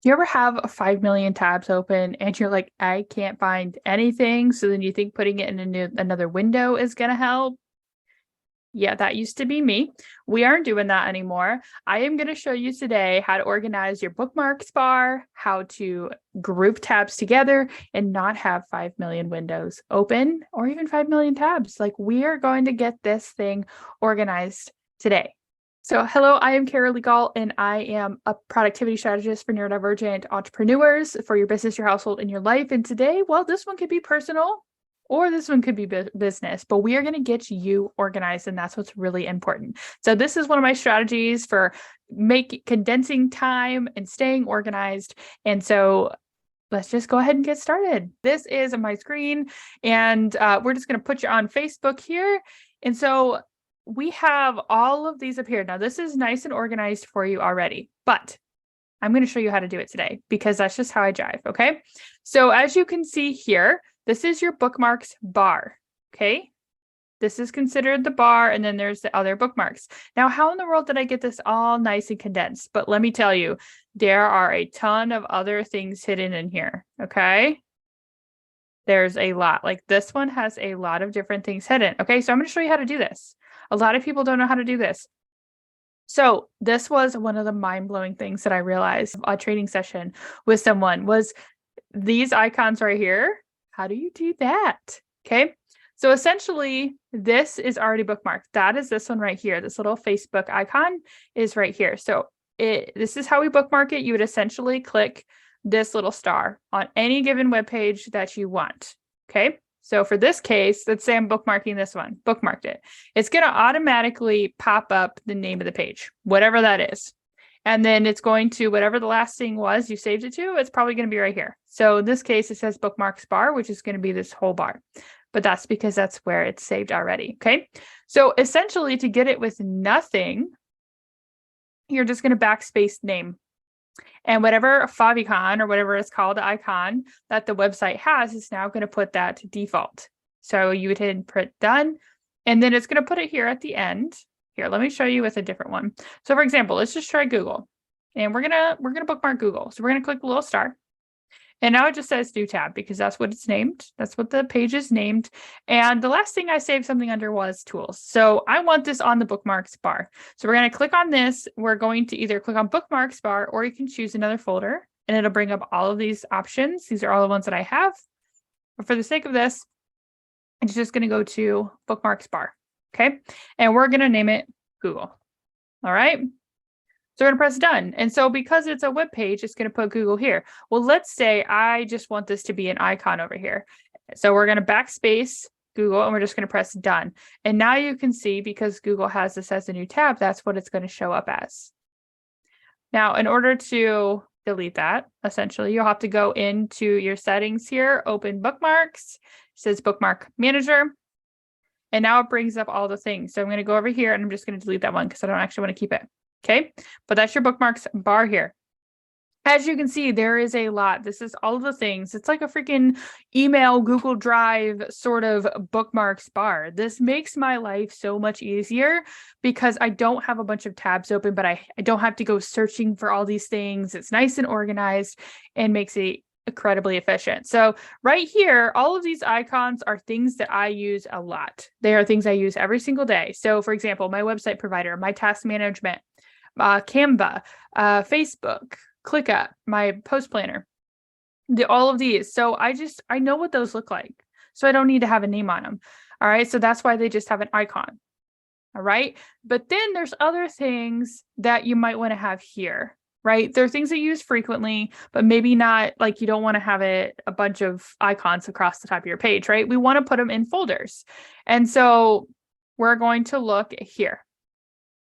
Do you ever have 5 million tabs open and you're like, I can't find anything? So then you think putting it in another window is going to help? Yeah, that used to be me. We aren't doing that anymore. I am going to show you today how to organize your bookmarks bar, how to group tabs together and not have 5 million windows open or even 5 million tabs. Like, we are going to get this thing organized today. So hello, I am Kara Legal, and I am a productivity strategist for neurodivergent entrepreneurs for your business, your household, and your life. And today, well, this one could be personal or this one could be business, but we are going to get you organized, and that's what's really important. So this is one of my strategies for condensing time and staying organized. And so let's just go ahead and get started. This is my screen, and we're just going to put you on Facebook here. And so we have all of these up here. Now, this is nice and organized for you already, but I'm going to show you how to do it today because that's just how I jive. Okay. So as you can see here, this is your bookmarks bar. Okay. This is considered the bar, and then there's the other bookmarks. Now, how in the world did I get this all nice and condensed? But let me tell you, there are a ton of other things hidden in here. Okay. There's a lot. Like, this one has a lot of different things hidden. Okay. So I'm going to show you how to do this. A lot of people don't know how to do this. So this was one of the mind-blowing things that I realized a training session with someone was these icons right here. How do you do that? Okay. So essentially, this is already bookmarked. That is this one right here. This little Facebook icon is right here. So this is how we bookmark it. You would essentially click this little star on any given web page that you want. Okay. So for this case, let's say I'm bookmarking this one, bookmarked it. It's going to automatically pop up the name of the page, whatever that is. And then it's going to, whatever the last thing was you saved it to, it's probably going to be right here. So in this case, it says bookmarks bar, which is going to be this whole bar. But that's because that's where it's saved already. Okay. So essentially, to get it with nothing, you're just going to backspace name. And whatever favicon or whatever it's called, the icon that the website has is now going to put that to default. So you would hit print done, and then it's going to put it here at the end. Here, let me show you with a different one. So for example, let's just try Google, and we're gonna bookmark Google. So we're gonna click the little star. And now it just says new tab because that's what it's named. That's what the page is named. And the last thing I saved something under was tools. So I want this on the bookmarks bar. So we're going to click on this. We're going to either click on bookmarks bar, or you can choose another folder and it'll bring up all of these options. These are all the ones that I have. But for the sake of this, it's just going to go to bookmarks bar. Okay. And we're going to name it Google. All right. So we're going to press done. And so because it's a web page, it's going to put Google here. Well, let's say I just want this to be an icon over here. So we're going to backspace Google and we're just going to press done. And now you can see, because Google has this as a new tab, that's what it's going to show up as. Now, in order to delete that, essentially, you'll have to go into your settings here, open bookmarks, it says bookmark manager. And now it brings up all the things. So I'm going to go over here and I'm just going to delete that one because I don't actually want to keep it. Okay, but that's your bookmarks bar here. As you can see, there is a lot. This is all of the things. It's like a freaking email, Google Drive sort of bookmarks bar. This makes my life so much easier because I don't have a bunch of tabs open, but I don't have to go searching for all these things. It's nice and organized and makes it incredibly efficient. So right here, all of these icons are things that I use a lot. They are things I use every single day. So for example, my website provider, my task management, Canva, Facebook, ClickUp, my post planner, all of these. So I know what those look like. So I don't need to have a name on them. All right. So that's why they just have an icon. All right. But then there's other things that you might want to have here, right? There are things that you use frequently, but maybe not, like, you don't want to have a bunch of icons across the top of your page, right? We want to put them in folders. And so we're going to look here.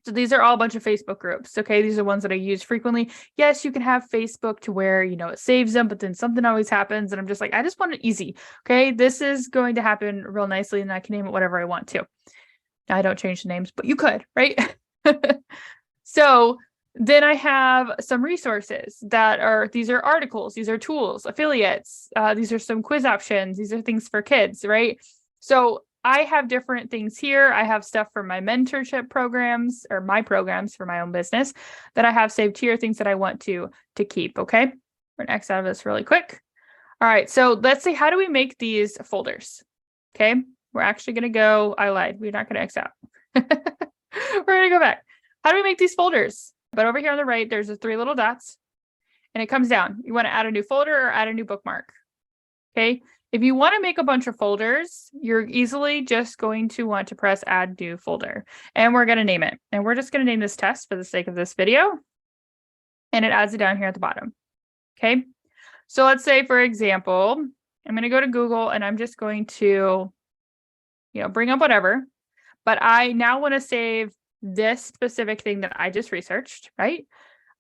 So these are all a bunch of Facebook groups. Okay. These are ones that I use frequently. Yes, you can have Facebook to where, it saves them, but then something always happens. And I'm just like, I just want it easy. Okay. This is going to happen real nicely and I can name it whatever I want to. I don't change the names, but you could, right? So then I have some resources these are articles, these are tools, affiliates. These are some quiz options. These are things for kids, right? So I have different things here. I have stuff for my mentorship programs or my programs for my own business that I have saved here, things that I want to keep. Okay. We're gonna X out of this really quick. All right. So let's see, how do we make these folders? Okay. We're actually going to go, I lied. We're not going to X out. We're going to go back. How do we make these folders? But over here on the right, there's the 3 little dots and it comes down. You want to add a new folder or add a new bookmark. Okay. If you want to make a bunch of folders, you're easily just going to want to press add new folder, and we're going to name it. And we're just going to name this test for the sake of this video. And it adds it down here at the bottom. Okay. So let's say, for example, I'm going to go to Google and I'm just going to, bring up whatever, but I now want to save this specific thing that I just researched, right?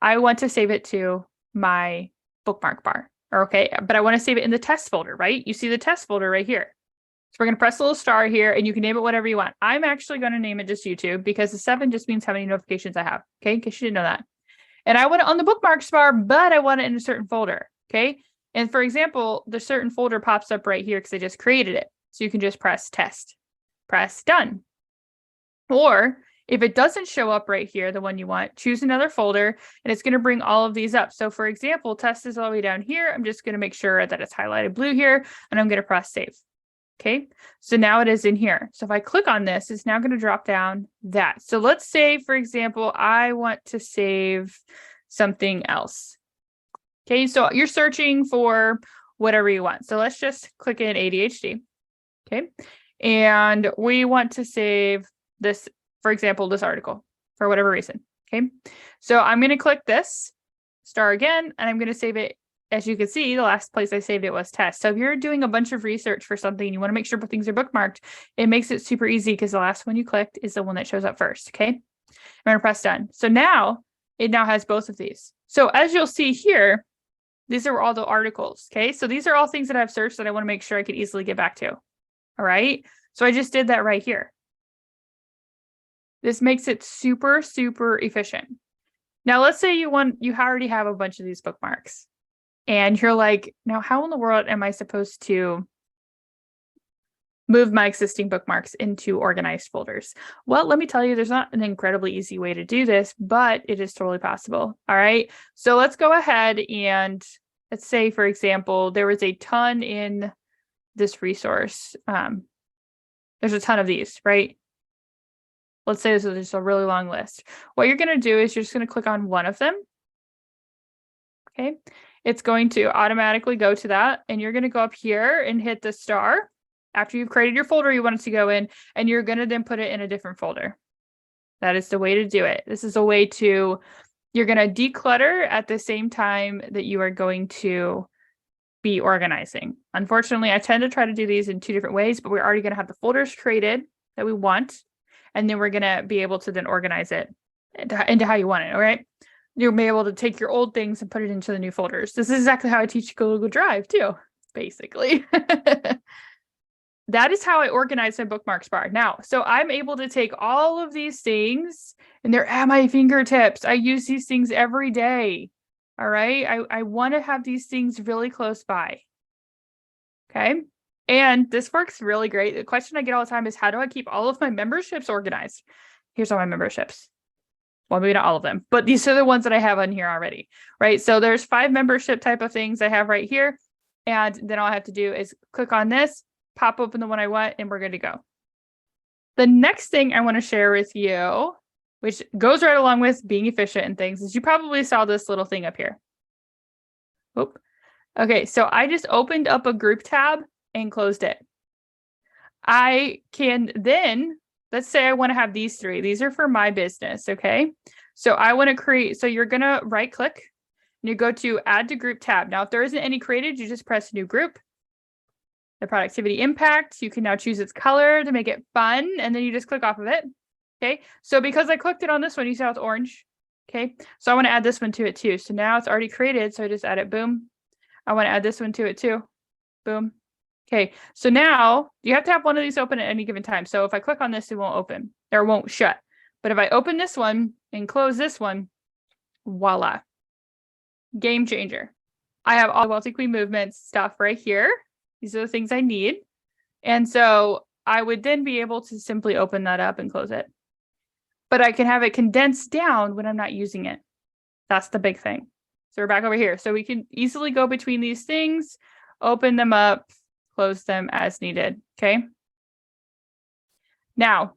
I want to save it to my bookmark bar. Okay, but I want to save it in the test folder, right? You see the test folder right here. So we're going to press the little star here and you can name it whatever you want. I'm actually going to name it just YouTube because the 7 just means how many notifications I have. Okay, in case you didn't know that. And I want it on the bookmarks bar, but I want it in a certain folder. Okay. And for example, the certain folder pops up right here because I just created it. So you can just press test, press done. Or if it doesn't show up right here, the one you want, choose another folder and it's going to bring all of these up. So for example, test is all the way down here. I'm just going to make sure that it's highlighted blue here and I'm going to press save. Okay, so now it is in here. So if I click on this, it's now going to drop down that. So let's say, for example, I want to save something else. Okay, so you're searching for whatever you want. So let's just click in ADHD. Okay, and we want to save this, for example, this article for whatever reason. Okay, so I'm going to click this star again, and I'm going to save it. As you can see, the last place I saved it was test. So if you're doing a bunch of research for something and you want to make sure things are bookmarked, it makes it super easy because the last one you clicked is the one that shows up first. Okay, I'm going to press done. So now it now has both of these. So as you'll see here, these are all the articles. Okay, so these are all things that I've searched that I want to make sure I can easily get back to. All right, so I just did that right here. This makes it super, super efficient. Now, let's say you already have a bunch of these bookmarks. And you're like, now how in the world am I supposed to move my existing bookmarks into organized folders? Well, let me tell you, there's not an incredibly easy way to do this, but it is totally possible. All right. So let's go ahead and let's say, for example, there was a ton in this resource. There's a ton of these, right? Let's say this is just a really long list. What you're going to do is you're just going to click on one of them. Okay. It's going to automatically go to that. And you're going to go up here and hit the star after you've created your folder you want it to go in. And you're going to then put it in a different folder. That is the way to do it. This is a way to, you're going to declutter at the same time that you are going to be organizing. Unfortunately, I tend to try to do these in 2 different ways, but we're already going to have the folders created that we want. And then we're going to be able to then organize it into how you want it. All right. You'll be able to take your old things and put it into the new folders. This is exactly how I teach Google Drive too, basically. That is how I organize my bookmarks bar. Now, so I'm able to take all of these things and they're at my fingertips. I use these things every day. All right. I want to have these things really close by. Okay. And this works really great. The question I get all the time is, how do I keep all of my memberships organized? Here's all my memberships. Well, maybe not all of them, but these are the ones that I have on here already, right? So there's 5 membership type of things I have right here. And then all I have to do is click on this, pop open the one I want, and we're good to go. The next thing I want to share with you, which goes right along with being efficient and things, is you probably saw this little thing up here. Oop. Okay, so I just opened up a group tab and closed it. I can then, let's say I want to have these 3. These are for my business, okay? So I want to create, so you're going to right click and you go to add to group tab. Now, if there isn't any created, you just press new group. The productivity impact, you can now choose its color to make it fun, and then you just click off of it, okay? So because I clicked it on this one, you see how it's orange, okay? So I want to add this one to it too. So now it's already created, so I just add it, boom. I want to add this one to it too, boom. Okay, so now you have to have one of these open at any given time. So if I click on this, it won't open or it won't shut. But if I open this one and close this one, voila, game changer. I have all the Wealthy Queen movements stuff right here. These are the things I need. And so I would then be able to simply open that up and close it. But I can have it condensed down when I'm not using it. That's the big thing. So we're back over here. So we can easily go between these things, open them up, close them as needed. Okay. Now,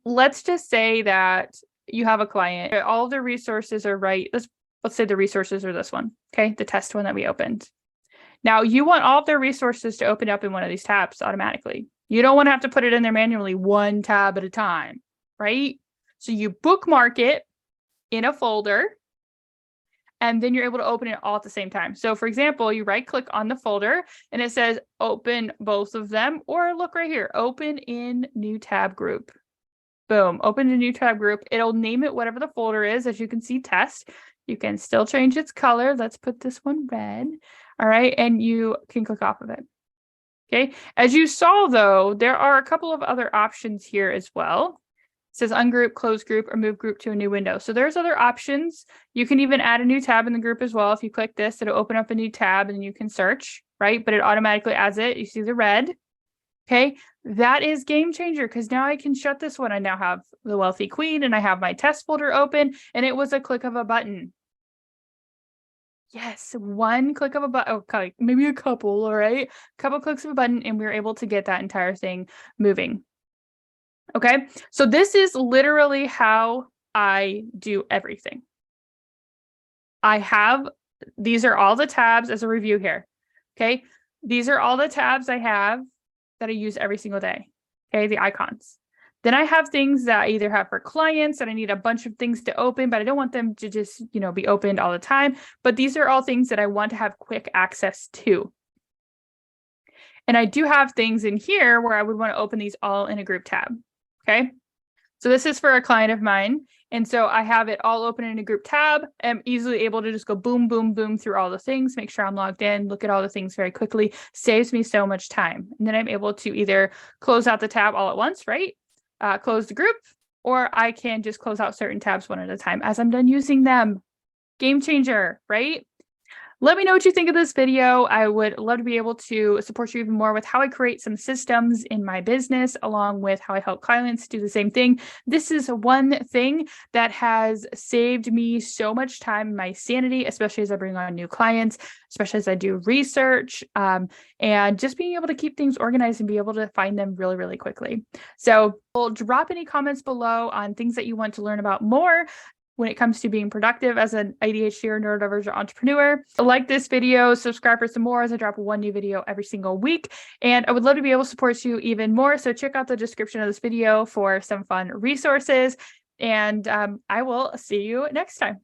let's just say that you have a client, all the resources are right. Let's say the resources are this one. Okay. The test one that we opened. Now you want all of their resources to open up in one of these tabs automatically. You don't want to have to put it in there manually, one tab at a time, right? So you bookmark it in a folder, and then you're able to open it all at the same time. So for example, you right click on the folder and it says open both of them, or look right here, open in new tab group. Boom, open a new tab group. It'll name it whatever the folder is. As you can see, test. You can still change its color. Let's put this one red. All right, and you can click off of it. Okay, as you saw though, there are a couple of other options here as well. It says ungroup, close group, or move group to a new window. So there's other options. You can even add a new tab in the group as well. If you click this, it'll open up a new tab and you can search, right? But it automatically adds it. You see the red. Okay, that is game changer because now I can shut this one. I now have the Wealthy Queen and I have my test folder open, and it was a click of a button. Yes, one click of a button, okay, maybe a couple, all right? A couple clicks of a button, and we were able to get that entire thing moving. Okay, so this is literally how I do everything. These are all the tabs as a review here. Okay, these are all the tabs I have that I use every single day. Okay, the icons. Then I have things that I either have for clients that I need a bunch of things to open, but I don't want them to just, be opened all the time. But these are all things that I want to have quick access to. And I do have things in here where I would want to open these all in a group tab. Okay. So this is for a client of mine. And so I have it all open in a group tab. I'm easily able to just go boom, boom, boom through all the things, make sure I'm logged in, look at all the things very quickly, saves me so much time. And then I'm able to either close out the tab all at once, right? Close the group, or I can just close out certain tabs one at a time as I'm done using them. Game changer, right? Let me know what you think of this video. I would love to be able to support you even more with how I create some systems in my business, along with how I help clients do the same thing. This is one thing that has saved me so much time in my sanity, especially as I bring on new clients, especially as I do research, and just being able to keep things organized and be able to find them really, really quickly. So we'll drop any comments below on things that you want to learn about more when it comes to being productive as an ADHD or neurodivergent entrepreneur. Like this video, subscribe for some more as I drop one new video every single week. And I would love to be able to support you even more. So check out the description of this video for some fun resources. And I will see you next time.